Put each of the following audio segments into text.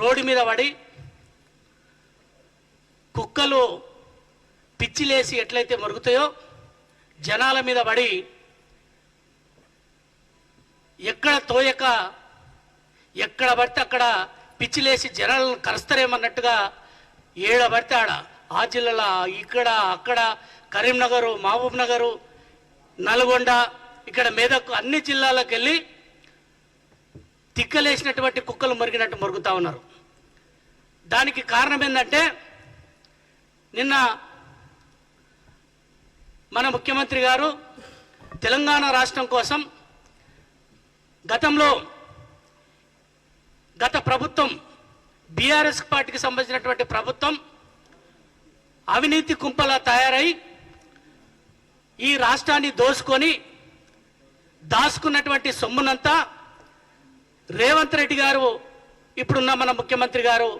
Road మీద పడి కుక్కలు పిచ్చిలేసి ఎట్లయితే మరుగుతాయో జనాల మీద పడి ఎక్కడ తోయక ఎక్కడ పడితే అక్కడ పిచ్చిలేసి జనాలను కరుస్తారేమన్నట్టుగా ఏడ పడితే ఆడ ఆ జిల్లాలో ఇక్కడ అక్కడ కరీంనగరు, మహబూబ్ నగరు, నల్గొండ, ఇక్కడ మెదక్ అన్ని జిల్లాలకు వెళ్ళి తిక్కలేసినటువంటి కుక్కలు మరిగినట్టు మరుగుతూ ఉన్నారు. దానికి కారణం ఏంటంటే నిన్న మన ముఖ్యమంత్రి గారు తెలంగాణ రాష్ట్రం కోసం గత ప్రభుత్వం బీఆర్ఎస్ పార్టీకి సంబంధించినటువంటి ప్రభుత్వం అవినీతి కుంపలా తయారై ఈ రాష్ట్రాన్ని దాచుకున్నటువంటి సొమ్మునంతా రేవంత్ రెడ్డి గారు ఇప్పుడున్న మన ముఖ్యమంత్రి గారు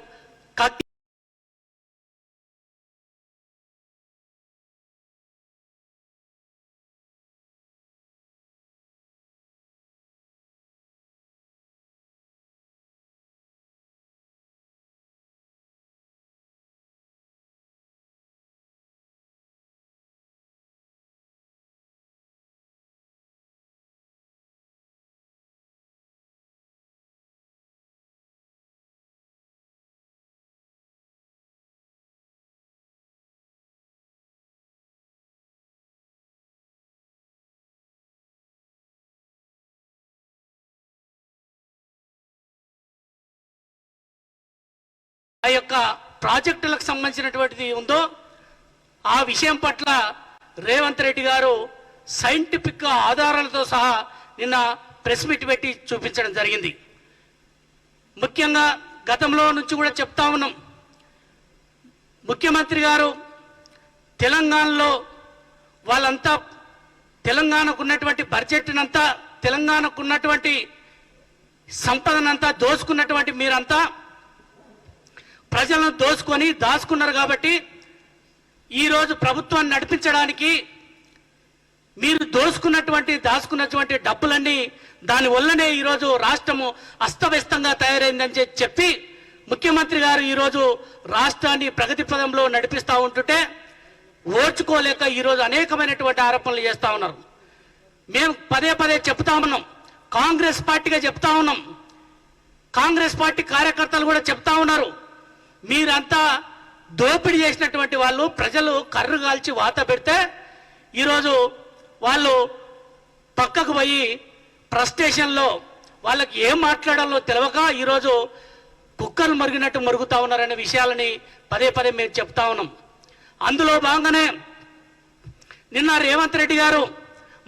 ఆ యొక్క ప్రాజెక్టులకు సంబంధించినటువంటిది ఉందో ఆ విషయం పట్ల రేవంత్ రెడ్డి గారు సైంటిఫిక్ ఆధారాలతో సహా నిన్న ప్రెస్ మీట్ పెట్టి చూపించడం జరిగింది. ముఖ్యంగా గతంలో నుంచి కూడా చెప్తా ఉన్నాం, ముఖ్యమంత్రి గారు తెలంగాణలో వాళ్ళంతా తెలంగాణకు ఉన్నటువంటి బడ్జెట్నంతా తెలంగాణకు ఉన్నటువంటి సంపదనంతా దోచుకున్నటువంటి మీరంతా ప్రజలను దాచుకున్నారు కాబట్టి ఈరోజు ప్రభుత్వాన్ని నడిపించడానికి మీరు దాచుకున్నటువంటి డబ్బులన్నీ దానివల్లనే ఈరోజు రాష్ట్రము అస్తవ్యస్తంగా తయారైందని చెప్పి ముఖ్యమంత్రి గారు ఈరోజు రాష్ట్రాన్ని ప్రగతి పదంలో నడిపిస్తూ ఉంటుంటే ఓర్చుకోలేక ఈరోజు అనేకమైనటువంటి ఆరోపణలు చేస్తూ ఉన్నారు. మేము పదే చెప్తా ఉన్నాం, కాంగ్రెస్ పార్టీగా చెప్తా ఉన్నాం, కాంగ్రెస్ పార్టీ కార్యకర్తలు కూడా చెప్తా ఉన్నారు, మీరంతా దోపిడీ చేసినటువంటి వాళ్ళు ప్రజలు కర్రు కాల్చి వాత పెడితే ఈరోజు వాళ్ళు పక్కకు పోయి ఫ్రస్ట్రేషన్లో వాళ్ళకి ఏం మాట్లాడాలో తెలియక ఈరోజు కుక్కలు మరిగినట్టు మరుగుతూ ఉన్నారనే విషయాలని పదే మేము చెప్తా ఉన్నాం. అందులో భాగంగానే నిన్న రేవంత్ రెడ్డి గారు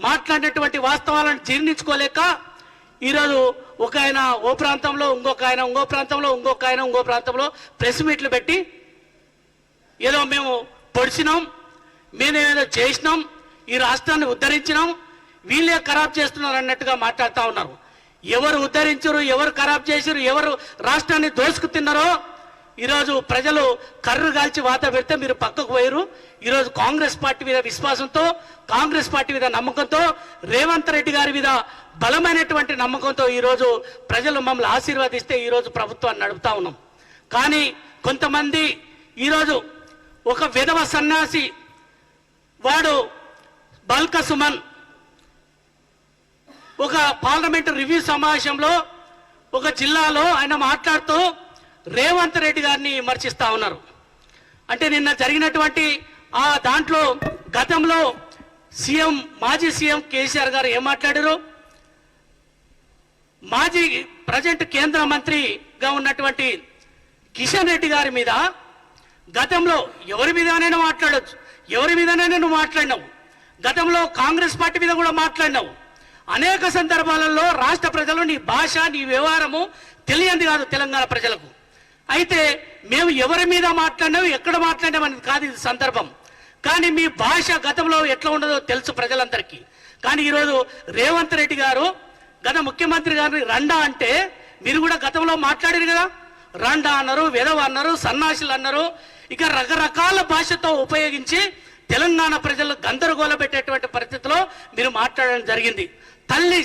మాట్లాడినటువంటి వాస్తవాలను జీర్ణించుకోలేక ఈరోజు ఒక ఆయన ఓ ప్రాంతంలో, ఇంకొక ఆయన ఇంకో ప్రాంతంలో, ఇంకో ప్రాంతంలో ప్రెస్ మీట్లు పెట్టి ఏదో మేము పొడిచినాం, మేమేదో చేసినాం, ఈ రాష్ట్రాన్ని ఉద్ధరించినాం, వీళ్ళే ఖరాబ్ చేస్తున్నారు అన్నట్టుగా మాట్లాడుతూ ఉన్నారు. ఎవరు ఉద్ధరించరు, ఎవరు ఖరాబ్ చేసారు, ఎవరు రాష్ట్రాన్ని దోసుకు తిన్నారో ఈరోజు ప్రజలు కర్రు కాల్చి వాత పెడితే మీరు పక్కకు పోయారు. ఈరోజు కాంగ్రెస్ పార్టీ మీద విశ్వాసంతో, కాంగ్రెస్ పార్టీ మీద నమ్మకంతో, రేవంత్ రెడ్డి గారి మీద బలమైనటువంటి నమ్మకంతో ఈరోజు ప్రజలు మమ్మల్ని ఆశీర్వదిస్తే ఈరోజు ప్రభుత్వాన్ని నడుపుతా ఉన్నాం. కానీ కొంతమంది ఈరోజు ఒక విధవ సన్యాసి వాడు బల్క సుమన్ ఒక పార్లమెంటు రివ్యూ సమావేశంలో ఒక జిల్లాలో ఆయన మాట్లాడుతూ రేవంత్ రెడ్డి గారిని విమర్శిస్తా ఉన్నారు. అంటే నిన్న జరిగినటువంటి ఆ దాంట్లో గతంలో మాజీ సీఎం కేసీఆర్ గారు ఏం మాట్లాడారు, మాజీ ప్రజెంట్ కేంద్ర మంత్రిగా ఉన్నటువంటి కిషన్ రెడ్డి గారి మీద గతంలో ఎవరి మీదనైనా మాట్లాడచ్చు, ఎవరి మీదనైనా నువ్వు మాట్లాడినావు, గతంలో కాంగ్రెస్ పార్టీ మీద కూడా మాట్లాడినావు. అనేక సందర్భాలలో రాష్ట్ర ప్రజలు నీ భాష, నీ వ్యవహారము తెలియంది కాదు తెలంగాణ ప్రజలకు. అయితే మేము ఎవరి మీద మాట్లాడినావు, ఎక్కడ మాట్లాడినాం అనేది కాదు ఇది సందర్భం. కానీ మీ భాష గతంలో ఎట్లా ఉండదో తెలుసు ప్రజలందరికీ. కానీ ఈరోజు రేవంత్ రెడ్డి గారు గత ముఖ్యమంత్రి గారిని రండా అంటే మీరు కూడా గతంలో మాట్లాడారు కదా, రండా అన్నారు, వెధవ అన్నారు, సన్నాసులు అన్నారు, ఇక రకరకాల భాషతో ఉపయోగించి తెలంగాణ ప్రజలు గందరగోళ పెట్టేటువంటి పరిస్థితిలో మీరు మాట్లాడడం జరిగింది. తల్లి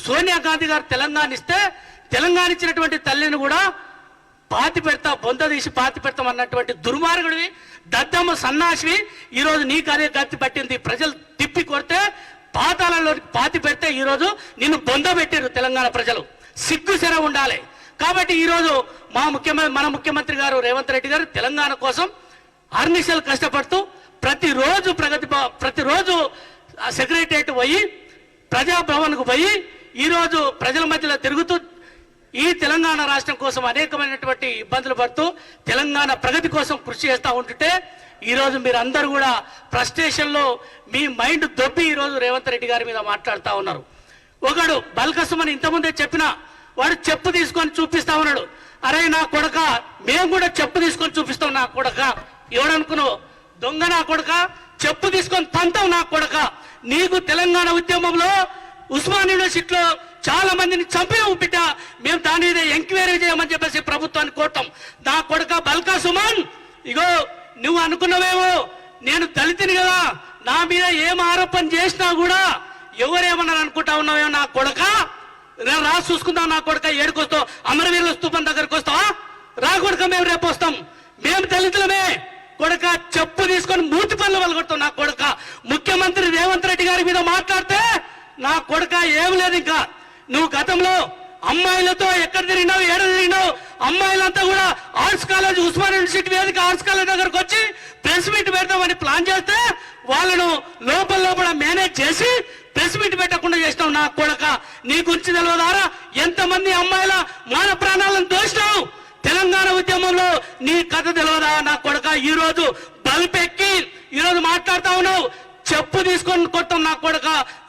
సోనియా గాంధీ గారు తెలంగాణ ఇస్తే తెలంగాణ ఇచ్చినటువంటి తల్లిని కూడా పాతి పెడతా, బొంద తీసి పాతి పెడతాం అన్నటువంటి దుర్మార్గుడివి, దద్దమ్మ సన్నాసివి. ఈరోజు నీకు అదే గతి పట్టింది. ప్రజలు తిప్పి కొడితే పాతాలలో పాతి పెడితే ఈరోజు నిన్ను బొంద పెట్టారు తెలంగాణ ప్రజలు. సిగ్గు సెర ఉండాలి. కాబట్టి ఈరోజు మన ముఖ్యమంత్రి గారు రేవంత్ రెడ్డి గారు తెలంగాణ కోసం అర్నిశలు కష్టపడుతూ ప్రతిరోజు సెక్రటరియట్ పోయి, ప్రజాభవన్కు పోయి ఈరోజు ప్రజల మధ్యలో తిరుగుతూ ఈ తెలంగాణ రాష్ట్రం కోసం అనేకమైనటువంటి ఇబ్బందులు పడుతూ తెలంగాణ ప్రగతి కోసం కృషి చేస్తూ ఉంటుంటే ఈరోజు మీరు అందరూ కూడా ఫ్రస్ట్రేషన్లో మీ మైండ్ దొబ్బి ఈరోజు రేవంత్ రెడ్డి గారి మీద మాట్లాడుతూ ఉన్నారు. ఒకడు బల్కసుమని ఇంతకుముందే చెప్పిన వాడు చెప్పు తీసుకొని చూపిస్తా ఉన్నాడు. అరే నా కొడక, మేము కూడా చెప్పు తీసుకొని చూపిస్తాం నా కొడక. ఎవడనుకున్నావు? దొంగ నా కొడక, చెప్పు తీసుకొని తంతాం నా కొడక. నీకు తెలంగాణ ఉద్యమంలో ఉస్మాన్ యూనివర్సిటీలో చాలా మందిని చంపినావు బిడ్డ. మేము దాని మీద ఎంక్వైరీ చేయమని చెప్పేసి ప్రభుత్వాన్ని కోరతాం. నా కొడక బల్కా సుమన్, ఇగో నువ్వు అనుకున్నావేమో నేను దళితుని కదా, నా మీద ఏం ఆరోపణ చేసినా కూడా ఎవరేమన్నారు అనుకుంటా ఉన్నావేమో నా కొడక. రా చూసుకుందాం నా కొడక. ఏడుకొస్తావు? అమరవీరుల స్తూపం దగ్గరకు వస్తావా? రా కొడక, మేము రేపు వస్తాం. మేము దళితులమే కొడక. చెప్పు తీసుకొని మూతి పనులు వలగొడతాం నా కొడక. ముఖ్యమంత్రి రేవంత్ రెడ్డి గారి మీద మాట్లాడితే నా కొడక ఏం లేదు. ఇంకా నువ్వు గతంలో అమ్మాయిలతో ఎక్కడ తిరిగినావు, ఏడ తిరిగినావు? అమ్మాయిలంతా కూడా ఆర్ట్స్ కాలేజ్, ఉస్మాన్ యూనివర్సిటీ వేదిక ఆర్ట్స్ కాలేజ్ దగ్గరకు వచ్చి ప్రెస్ మీట్ పెడతామని ప్లాన్ చేస్తే వాళ్ళను లోపల మేనేజ్ చేసి ప్రెస్ మీట్ పెట్టకుండా చేసినావు నా కొడక. నీ గురించి తెలియదారా? ఎంతమంది అమ్మాయిల మాన ప్రాణాలను దోసినావు తెలంగాణ ఉద్యమంలో? నీ కథ తెలియదా నా కొడక? ఈ రోజు బల్పెక్కి ఈరోజు మాట్లాడుతా ఉన్నావు. చెప్పు తీసుకొని కొట్టాం నా కొడక.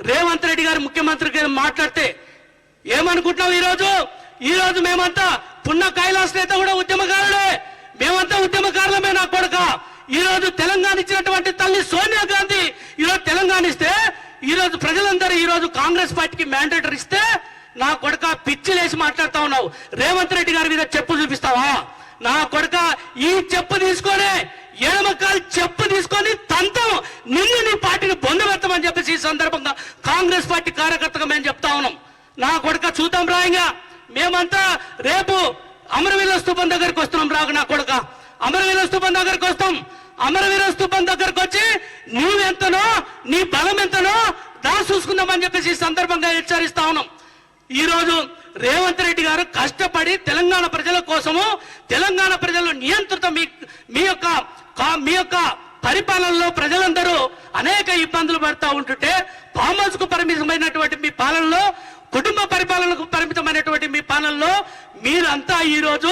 రేవంత్ రెడ్డి గారు ముఖ్యమంత్రి గారు మాట్లాడితే ఏమనుకుంటున్నావు? ఈరోజు మేమంతా పున్న కైలాస్ నేత కూడా ఉద్యమకారులే, మేమంతా ఉద్యమకారులమే నా కొడక. ఈరోజు తెలంగాణ ఇచ్చినటువంటి తల్లి సోనియా గాంధీ ఈరోజు తెలంగాణ ఇస్తే ఈరోజు ప్రజలందరూ ఈరోజు కాంగ్రెస్ పార్టీకి మ్యాండేటర్ ఇస్తే నా కొడక పిచ్చిలేసి మాట్లాడుతా ఉన్నావు. రేవంత్ రెడ్డి గారి మీద చెప్పు చూపిస్తావా నా కొడక? ఈ చెప్పు తీసుకొని ఎడమకాలు చెప్పు తీసుకొని తంతం నిన్ను నీ పార్టీని పొందబెడతామని చెప్పేసి ఈ సందర్భంగా కాంగ్రెస్ పార్టీ కార్యకర్తగా మేము చెప్తా ఉన్నాం. నా కొడక చూద్దాం రాయంగా. మేమంతా రేపు అమరవీరుల స్తూపం దగ్గరికి వస్తున్నాం. రాకు నా కొడక, అమరవీరుల స్తూపం దగ్గరికి వస్తాం. అమరవీర స్తూపం దగ్గరకు వచ్చి నువ్వెంతనో నీ బలం ఎంతనో దా చూసుకుందామని చెప్పేసి ఈ సందర్భంగా హెచ్చరిస్తా ఉన్నాం. ఈరోజు రేవంత్ రెడ్డి గారు కష్టపడి తెలంగాణ ప్రజల కోసము, తెలంగాణ ప్రజలు నియంత్రిత మీ యొక్క పరిపాలనలో ప్రజలందరూ అనేక ఇబ్బందులు పడతా ఉంటుంటే, ఫామ్ హౌస్ కు పరిమితమైనటువంటి మీ పాలనలో, కుటుంబ పరిపాలనకు పరిమితమైనటువంటి మీ పాలనలో మీరంతా ఈరోజు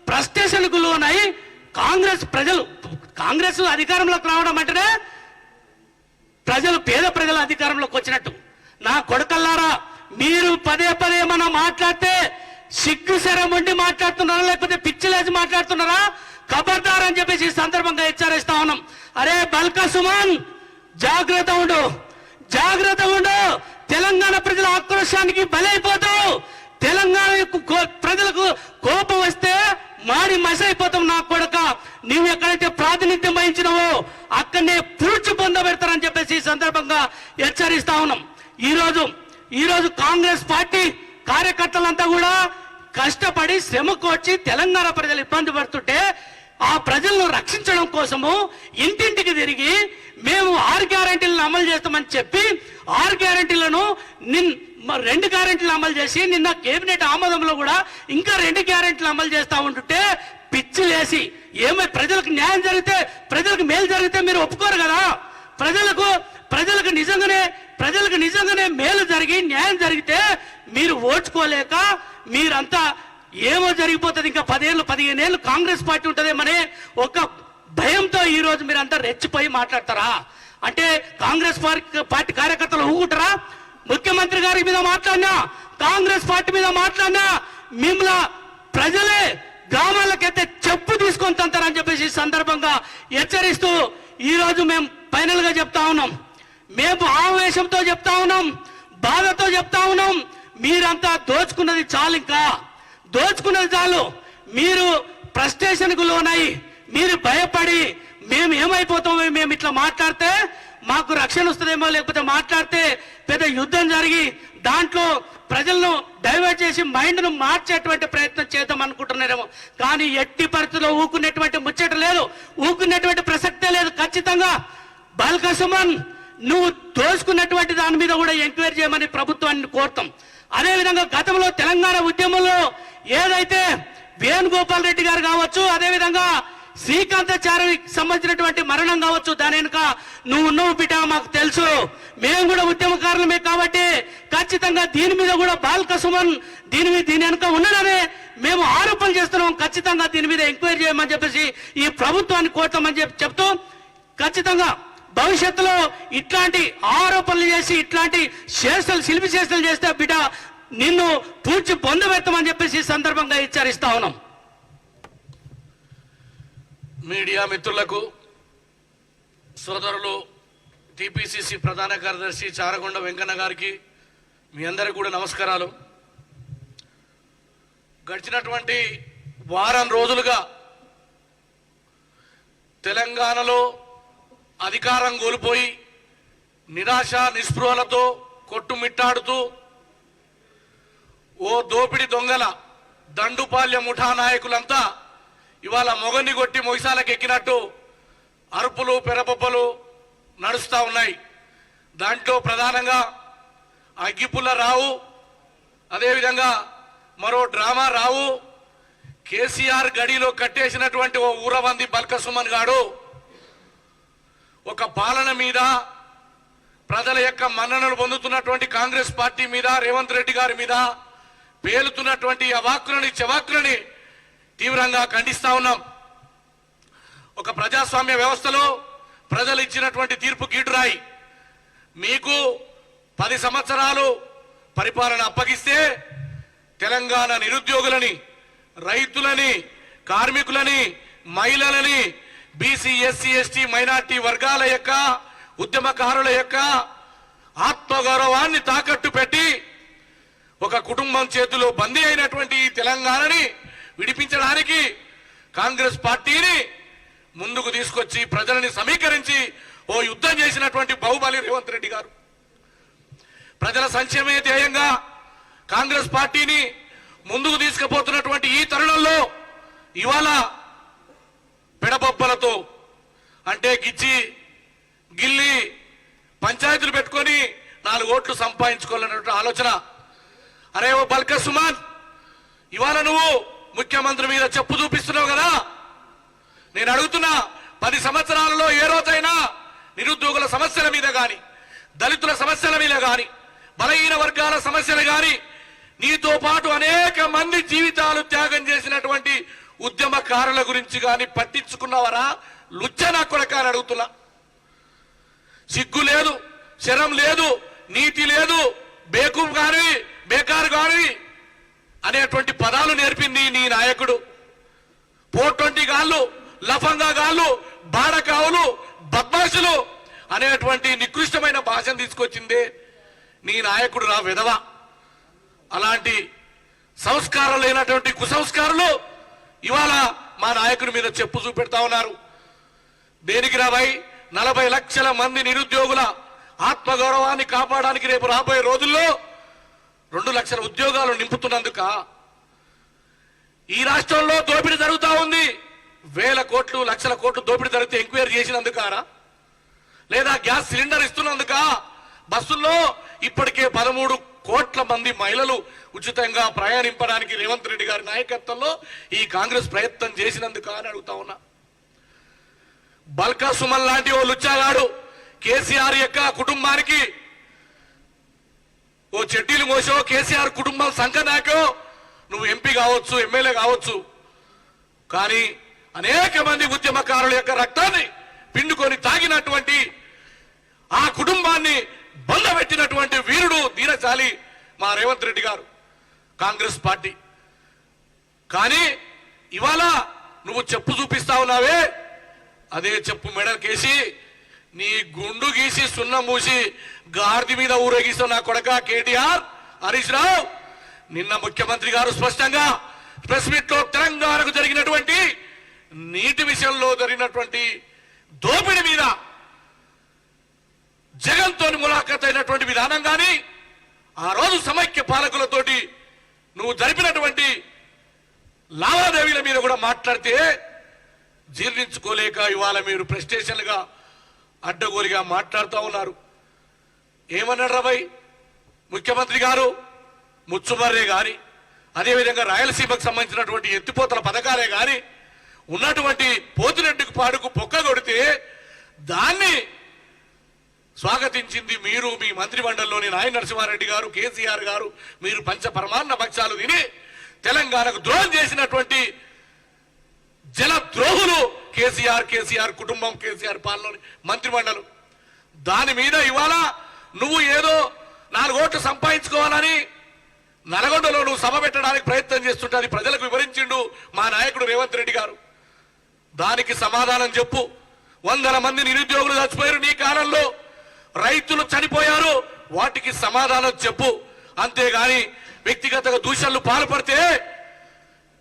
ఫ్రస్ట్రేషన్కు లోనై కాంగ్రెస్ అధికారంలోకి రావడం అంటేనే పేద ప్రజల అధికారంలోకి వచ్చినట్టు. నా కొడకల్లారా, మీరు పదే మనం మాట్లాడితే సిగ్గు శరం ఉండి మాట్లాడుతున్నారా, లేకపోతే పిచ్చిలేసి మాట్లాడుతున్నారా? ఖబర్దార్ అని చెప్పేసి ఈ సందర్భంగా హెచ్చరిస్తా ఉన్నాం. అరే బల్కా సుమన్, జాగ్రత్త ఉండు. తెలంగాణ ప్రజల ఆక్రోశానికి బలైపోతావు. తెలంగాణ ప్రజలకు కోపం వస్తే మాడి మసైపోతాం నా కొడక. నువ్వు ఎక్కడైతే ప్రాతినిధ్యం వహించినవో అక్కడనే పూడ్చి పొందబెడతారని చెప్పేసి ఈ సందర్భంగా హెచ్చరిస్తా ఉన్నాం. ఈరోజు కాంగ్రెస్ పార్టీ కార్యకర్తలంతా కూడా కష్టపడి శ్రమకు వచ్చి తెలంగాణ ప్రజలు ఇబ్బంది పడుతుంటే ఆ ప్రజలను రక్షించడం కోసము ఇంటింటికి తిరిగి మేము 6 గ్యారెంటీలను అమలు చేస్తామని చెప్పి 6 గ్యారెంటీలను 2 గ్యారెంటీలు అమలు చేసి నిన్న కేబినెట్ ఆమోదంలో కూడా ఇంకా 2 గ్యారెంటీలు అమలు చేస్తా ఉంటుంటే పిచ్చిలేసి ప్రజలకు న్యాయం జరిగితే, ప్రజలకు మేలు జరిగితే మీరు ఒప్పుకోరు కదా? ప్రజలకు నిజంగానే మేలు జరిగి న్యాయం జరిగితే మీరు ఓడ్చుకోలేక మీరంతా ఏమో జరిగిపోతుంది, ఇంకా 10 ఏళ్ళు 15 ఏళ్ళు కాంగ్రెస్ పార్టీ ఉంటుందేమనే ఒక భయంతో ఈరోజు మీరంతా రెచ్చిపోయి మాట్లాడతారా? అంటే కాంగ్రెస్ పార్టీ కార్యకర్తలు ఊగుంటారా? ముఖ్యమంత్రి గారి మీద మాట్లాడినా, కాంగ్రెస్ పార్టీ మీద మాట్లాడినా మిమ్మల్ని ప్రజలే గ్రామాలకైతే చెప్పు తీసుకొని తంతారని చెప్పేసి ఈ సందర్భంగా హెచ్చరిస్తూ ఈరోజు మేము ఫైనల్ గా చెప్తా ఉన్నాం. మేము ఆవేశంతో చెప్తా ఉన్నాం, బాధతో చెప్తా ఉన్నాం. మీరంతా దోచుకున్నది చాలు. మీరు ఫ్రస్ట్రేషన్కు లోనై మీరు భయపడి మేము ఏమైపోతామో, మేము ఇట్లా మాట్లాడితే మాకు రక్షణ వస్తుందేమో, లేకపోతే మాట్లాడితే పెద్ద యుద్ధం జరిగి దాంట్లో ప్రజలను డైవర్ట్ చేసి మైండ్ను మార్చేటువంటి ప్రయత్నం చేద్దాం అనుకుంటున్నారేమో. కానీ ఎట్టి పరిస్థితుల్లో ఊకునేటువంటి ముచ్చట లేదు, ఊకునేటువంటి ప్రసక్తే లేదు. ఖచ్చితంగా బాల్క సుమన్ నువ్వు దోసుకున్నటువంటి దాని మీద కూడా ఎంక్వైరీ చేయమని ప్రభుత్వాన్ని కోరుతాం. అదేవిధంగా గతంలో తెలంగాణ ఉద్యమంలో ఏదైతే వేణుగోపాల్ రెడ్డి గారు కావచ్చు, అదేవిధంగా శ్రీకాంతాచారికి సంబంధించినటువంటి మరణం కావచ్చు, దాని వెనుక నువ్వు బిడ్డ మాకు తెలుసు, మేము కూడా ఉద్యమకారులమే. కాబట్టి ఖచ్చితంగా దీని మీద కూడా బాల్క సుమన్ దీని వెనుక ఉన్నాడనే మేము ఆరోపణలు చేస్తున్నాం. ఖచ్చితంగా దీని మీద ఎంక్వైరీ చేయమని చెప్పేసి ఈ ప్రభుత్వాన్ని కోరుతామని చెప్తూ, ఖచ్చితంగా భవిష్యత్తులో ఇట్లాంటి ఆరోపణలు చేసి ఇట్లాంటి శిల్పి చేష్టలు చేస్తే బిడ్డ నిన్ను పూడ్చి పొందబెడతామని చెప్పేసి ఈ సందర్భంగా హెచ్చరిస్తా ఉన్నాం. మీడియా మిత్రులకు, సోదరులు, టిపిసిసి ప్రధాన కార్యదర్శి చారగొండ వెంకన్న గారికి మీ అందరికీ కూడా నమస్కారాలు. గడిచినటువంటి వారం రోజులుగా తెలంగాణలో అధికారం కోల్పోయి నిరాశ నిస్పృహలతో కొట్టుమిట్టాడుతూ ఓ దోపిడి దొంగల దండుపాల్య ముఠా నాయకులంతా ఇవాళ మొగన్ని కొట్టి మొగిసాలకు ఎక్కినట్టు అరుపులు పెరపొప్పలు నడుస్తూ ఉన్నాయి. దాంట్లో ప్రధానంగా అగ్గిపుల్ల రావు, అదేవిధంగా మరో డ్రామా రావు, కేసీఆర్ గడిలో కట్టేసినటువంటి ఓ ఊరవంది బల్క సుమన్ గాడు ఒక పాలన మీద, ప్రజల యొక్క మన్ననలు పొందుతున్నటువంటి కాంగ్రెస్ పార్టీ మీద, రేవంత్ రెడ్డి గారి మీద పేలుతున్నటువంటి అవాక్కులని చెవాక్కులని తీవ్రంగా ఖండిస్తా ఉన్నాం. ఒక ప్రజాస్వామ్య వ్యవస్థలో ప్రజలు ఇచ్చినటువంటి తీర్పు గీటురాయి. మీకు 10 సంవత్సరాలు పరిపాలన అప్పగిస్తే తెలంగాణ నిరుద్యోగులని, రైతులని, కార్మికులని, మహిళలని, బీసీ, ఎస్సీ, ఎస్టీ, మైనార్టీ వర్గాల యొక్క ఉద్యమకారుల యొక్క ఆత్మగౌరవాన్ని తాకట్టు పెట్టి ఒక కుటుంబం చేతిలో బందీ అయినటువంటి ఈ తెలంగాణని విడిపించడానికి కాంగ్రెస్ పార్టీని ముందుకు తీసుకొచ్చి ప్రజలని సమీకరించి ఓ యుద్ధం చేసినటువంటి బాహుబలి రేవంత్ రెడ్డి గారు ప్రజల సంక్షేమే ధ్యేయంగా కాంగ్రెస్ పార్టీని ముందుకు తీసుకుపోతున్నటువంటి ఈ తరుణంలో ఇవాళ పెడబొబ్బలతో అంటే గిల్లి పంచాయతీలు పెట్టుకొని 4 ఓట్లు సంపాదించుకోవాలన్నటువంటి ఆలోచన. అరే ఓ బల్క సుమన్, ఇవాళ నువ్వు ముఖ్యమంత్రి మీద చెప్పు చూపిస్తున్నావు కదా. నేను అడుగుతున్నా, 10 సంవత్సరాలలో ఏ రోజైనా నిరుద్యోగుల సమస్యల మీద గాని, దళితుల సమస్యల మీద గాని, బలహీన వర్గాల సమస్యలు గాని, నీతో పాటు అనేక మంది జీవితాలు త్యాగం చేసినటువంటి ఉద్యమకారుల గురించి గాని పట్టించుకున్నవరా? లుచ్చనా కొడక అని అడుగుతున్నా. సిగ్గు లేదు, శరం లేదు, నీతి లేదు, బేకూఫ్ గాని బేకారు గాని అనేటువంటి పదాలు నేర్పింది నీ నాయకుడు. 420 గాళ్ళు, లఫంగా గాళ్ళు, బాడకావులు, బద్మాషులు అనేటువంటి నికృష్టమైన భాషను తీసుకొచ్చిందే నీ నాయకుడు రా విధవ. అలాంటి సంస్కారం లేనటువంటి కుసంస్కారులు ఇవాళ మా నాయకుడి మీద చెప్పు చూపెడతా ఉన్నారు. దేనికి రాబాయి? 40 లక్షల మంది నిరుద్యోగుల ఆత్మగౌరవాన్ని కాపాడడానికి రేపు రాబోయే రోజుల్లో 2 లక్షల ఉద్యోగాలు నింపుతున్నందుక? ఈ రాష్ట్రంలో దోపిడీ జరుగుతా ఉంది. 1000 కోట్లు, లక్షల కోట్లు దోపిడీ జరిగితే ఎంక్వైరీ చేసినందుకారా? లేదా గ్యాస్ సిలిండర్ ఇస్తున్నందుక? బస్సుల్లో ఇప్పటికే 13 కోట్ల మంది మహిళలు ఉచితంగా ప్రయాణింపడానికి రేవంత్ రెడ్డి గారి నాయకత్వంలో ఈ కాంగ్రెస్ ప్రయత్నం చేసినందుక అని అడుగుతా ఉన్నా. బల్కా సుమన్ లాంటి ఓ లుచ్చాగాడు కేసీఆర్ యొక్క కుటుంబానికి ఓ చెడ్డీలు మోసో, కేసీఆర్ కుటుంబం సంకనాకో నువ్వు ఎంపీ కావచ్చు, ఎమ్మెల్యే కావచ్చు, కానీ అనేక మంది ఉద్యమకారుల యొక్క రక్తాన్ని పిండుకొని తాగినటువంటి ఆ కుటుంబాన్ని బంధపెట్టినటువంటి వీరుడు, ధీరశాలి మా రేవంత్ రెడ్డి గారు, కాంగ్రెస్ పార్టీ. కానీ ఇవాళ నువ్వు చెప్పు చూపిస్తా ఉన్నావే, అదే చెప్పు మెడకేసి నీ గుండు గీసి సున్నం మూసి గార్ది మీద ఊరేగిస్తావు నా కొడక కేటీఆర్, హరీష్ రావు. నిన్న ముఖ్యమంత్రి గారు స్పష్టంగా ప్రెస్ మీట్ లో తెలంగాణకు జరిగినటువంటి నీటి విషయంలో జరిగినటువంటి దోపిడీ మీద జగన్తో ములాఖత్ అయినటువంటి విధానం కానీ, ఆ రోజు సమైక్య పాలకులతోటి నువ్వు జరిపినటువంటి లావాదేవీల మీద కూడా మాట్లాడితే జీర్ణించుకోలేక ఇవాళ మీరు ప్రెస్టేషన్లుగా అడ్డగోలుగా మాట్లాడుతూ ఉన్నారు. ఏమన్నాడు రాబాయ్ ముఖ్యమంత్రి గారు? ముచ్చుమర్రే గాని, అదేవిధంగా రాయలసీమకు సంబంధించినటువంటి ఎత్తిపోతల పథకాలే గాని ఉన్నటువంటి పోతిరెడ్డికి పాడుకు పొక్క కొడితే దాన్ని స్వాగతించింది మీరు, మీ మంత్రిమండలిలోని నాయన నరసింహారెడ్డి గారు, కేసీఆర్ గారు. మీరు పంచ పరమాన్న భక్షాలు తిని తెలంగాణకు ద్రోహం చేసినటువంటి జల ద్రోహులు కేసీఆర్ కుటుంబం, కేసీఆర్ పాలనలోని మంత్రిమండలి. దాని మీద ఇవాళ నువ్వు ఏదో 4 ఓట్లు సంపాదించుకోవాలని నల్గొండలో నువ్వు సభ పెట్టడానికి ప్రయత్నం చేస్తుంటే ప్రజలకు వివరించిండు మా నాయకుడు రేవంత్ రెడ్డి గారు. దానికి సమాధానం చెప్పు. 100 మంది నిరుద్యోగులు చచ్చిపోయారు నీ కాలంలో, రైతులు చనిపోయారు, వాటికి సమాధానం చెప్పు. అంతేగాని వ్యక్తిగతంగా దూషణలు పాల్పడితే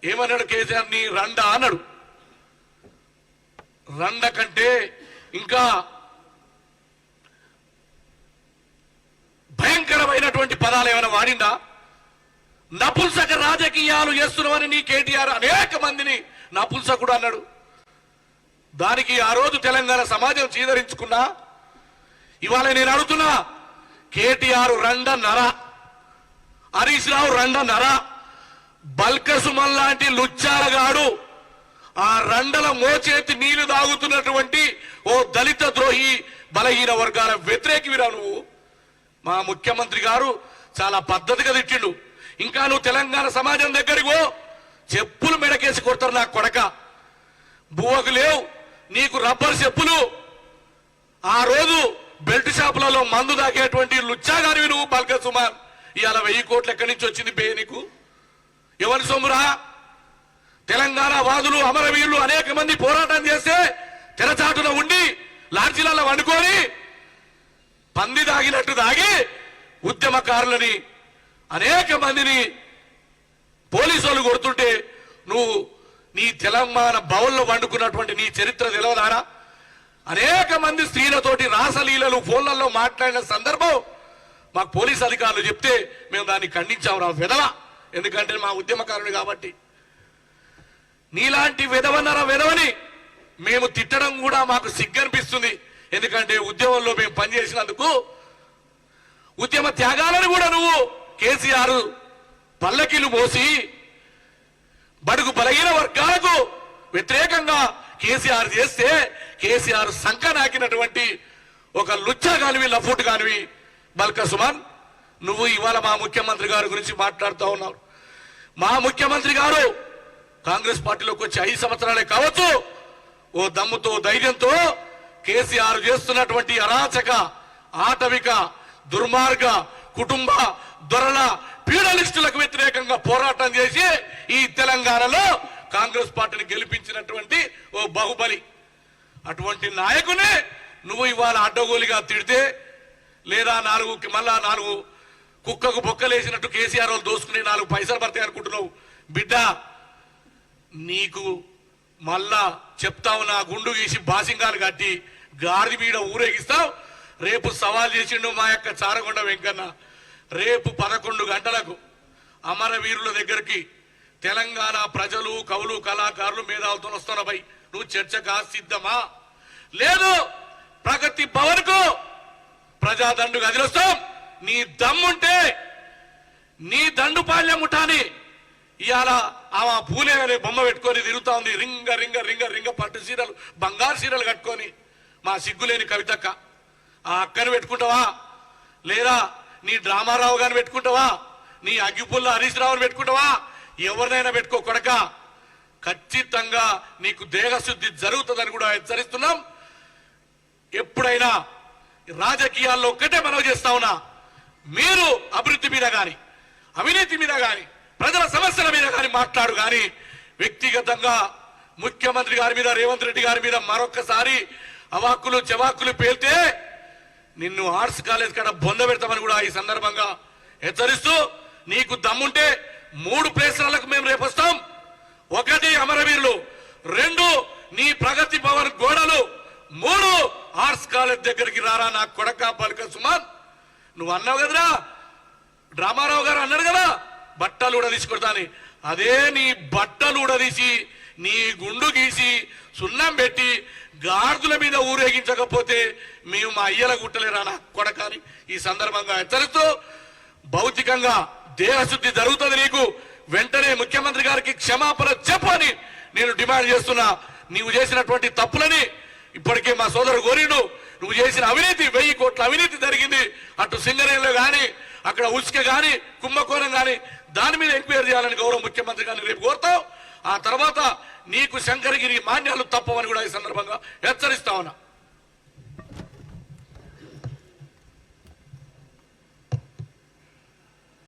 ఏమన్నాడు కేసీఆర్? నీ రండ అన్నాడు. రండ కంటే ఇంకా భయంకరమైనటువంటి పదాలు ఏమైనా వాడిందా? నపుంసక రాజకీయాలు చేస్తున్నామని నీ కేటీఆర్ అనేక మందిని నపుంసకుడు అన్నాడు. దానికి ఆ రోజు తెలంగాణ సమాజం చీదరించుకున్నా. ఇవాళ నేను అడుగుతున్నా, కేటీఆర్ రండ నర, హరీష్ రావు రండ నర, బల్కసుమన్ లాంటి లుచ్చాలగాడు ఆ రండల మోచేతి నీళ్లు తాగుతున్నటువంటి ఓ దళిత ద్రోహి, బలహీన వర్గాల వ్యతిరేకివిరా నువ్వు. మా ముఖ్యమంత్రి గారు చాలా పద్ధతిగా తిట్టిండు. ఇంకా నువ్వు తెలంగాణ సమాజం దగ్గరికి పో, చెప్పులు మెడకేసి కొడతారు నా కొడక. బువ్వకు లేవు నీకు రబ్బర్ చెప్పులు. ఆ రోజు బెల్ట్ షాపులలో మందు తాగేటువంటి లుచ్చాగారివి నువ్వు బల్క సుమార్. ఇవాళ 1000 కోట్లు ఎక్కడి నుంచి వచ్చింది బే నీకు? ఎవరి సొమ్మురా? తెలంగాణ వాదులు, అమరవీరులు అనేక మంది పోరాటం చేస్తే తెరచాటున ఉండి లాడ్జీలలో వండుకొని పంది దాగినట్టు దాగి ఉద్యమకారులని అనేక మందిని పోలీసులు కొడుతుంటే నువ్వు నీ తెలంగాణ భవన్లో వండుకున్నటువంటి నీ చరిత్ర తెలవదారా? అనేక మంది స్త్రీలతోటి రాసలీలలు ఫోన్లలో మాట్లాడిన సందర్భం మాకు పోలీస్ అధికారులు చెప్తే మేము దాన్ని ఖండించాము రా విధవ. ఎందుకంటే మా ఉద్యమకారుని కాబట్టి. నీలాంటి విధవని మేము తిట్టడం కూడా మాకు సిగ్గనిపిస్తుంది. ఎందుకంటే ఉద్యమంలో మేము పనిచేసినందుకు ఉద్యమ త్యాగాలను కూడా నువ్వు కేసీఆర్ పల్లకీలు మోసి బడుగు బలహీన వర్గాలకు వ్యతిరేకంగా కేసీఆర్ చేస్తే కేసీఆర్ సంఖ నాకినటువంటి ఒక లుచ్చా కానివి, లఫూట్ కానివి బల్క సుమన్. నువ్వు ఇవాళ మా ముఖ్యమంత్రి గారి గురించి మాట్లాడుతూ ఉన్నావు. మా ముఖ్యమంత్రి గారు కాంగ్రెస్ పార్టీలోకి వచ్చి 5 సంవత్సరాలే కావచ్చు, ఓ దమ్ముతో ధైర్యంతో కేసీఆర్ చేస్తున్నటువంటి అరాచక, ఆటవిక, దుర్మార్గ, కుటుంబ దొరల పీడలిస్టులకు వ్యతిరేకంగా పోరాటం చేసి ఈ తెలంగాణలో కాంగ్రెస్ పార్టీని గెలిపించినటువంటి ఓ బాహుబలి. అటువంటి నాయకుని నువ్వు ఇవాళ అడ్డగోలిగా తిడితే, లేదా మళ్ళా 4 కుక్కకు బొక్కలేసినట్టు కేసీఆర్ వాళ్ళు దోసుకుని 4 పైసలు పడతాయి అనుకుంటున్నావు బిడ్డ. నీకు మళ్ళా చెప్తావు, నా గుండు గీసి బాసింగాలు కట్టి గాడిద మీద ఊరేగిస్తావు. రేపు సవాల్ చేసిండు మా యొక్క చారగొండ వెంకన్న. రేపు 11 గంటలకు అమరవీరుల దగ్గరికి తెలంగాణ ప్రజలు, కవులు, కళాకారులు, మేధావులతో వస్తున్న భయ్. నువ్వు చర్చగా సిద్ధమా? లేదు ప్రగతి భవన్ కు ప్రజాదండు గదిలొస్తాం. నీ దమ్ముంటే నీ దండుపాళ్యం ముఠాని ఇవాళ ఆమె పూలే అనే బొమ్మ పెట్టుకొని తిరుగుతా ఉంది. రింగ రింగ రింగ రింగ పట్టు చీరలు, బంగారు చీరలు కట్టుకొని. మా సిగ్గులేని కవితక్క ఆ అక్కని పెట్టుకుంటావా? లేదా నీ డ్రామారావు గారిని పెట్టుకుంటావా? నీ అగ్గిపుల్ల హరీష్ రావుని పెట్టుకుంటావా? ఎవరినైనా పెట్టుకో కొడక. ఖచ్చితంగా నీకు దేహశుద్ధి జరుగుతుందని కూడా హెచ్చరిస్తున్నాం. ఎప్పుడైనా రాజకీయాల్లో ఒక్కటే మనవి చేస్తా ఉన్నా, మీరు అభివృద్ధి మీద గాని, అవినీతి మీద గాని, ప్రజల సమస్యల మీద గాని మాట్లాడు. గాని వ్యక్తిగతంగా ముఖ్యమంత్రి గారి మీద, రేవంత్ రెడ్డి గారి మీద మరొక్కసారి అవాక్కులు చెవాక్కులు పేల్తే నిన్ను ఆర్ట్స్ కాలేజ్ కాడ బొంద పెడతామని కూడా ఈ సందర్భంగా హెచ్చరిస్తూ, నీకు దమ్ముంటే 3 ప్లేసులకు మేము రేపు వస్తాం. 1 అమరవీరులు, 2 నీ ప్రగతి భవన్ గోడలు, 3 ఆర్ట్స్ కాలేజ్ దగ్గరికి రారా నా కొడక బల్క సుమన్. నువ్వు అన్నావు కదరా రామారావు గారు అన్నారు కదా బట్టలు ఉడదీసి కొడతాని, అదే నీ బట్టలు ఉడదీసి నీ గుండు గీసి సున్నం పెట్టి గార్దుల మీద ఊరేగించకపోతే మేము మా అయ్యల గుట్టలేరానా కొడకాని ఈ సందర్భంగా హెచ్చరిస్తూ, భౌతికంగా దేహశుద్ధి జరుగుతుంది నీకు, వెంటనే ముఖ్యమంత్రి గారికి క్షమాపణ చెప్పని నేను డిమాండ్ చేస్తున్నా. నీవు చేసినటువంటి తప్పులని ఇప్పటికే మా సోదరుడు కోరిండు. నువ్వు చేసిన అవినీతి 1000 కోట్ల అవినీతి జరిగింది, అటు సింగరేణిలో కానీ అక్కడ ఉసుక కానీ కుంభకోణం కానీ దాని మీద ఎంక్వైరీ చేయాలని గౌరవ ముఖ్యమంత్రి గారిని రేపు కోరుతావు. ఆ తర్వాత నీకు శంకరగిరి మాన్యాలు తప్పవని కూడా ఈ సందర్భంగా హెచ్చరిస్తా ఉన్నా.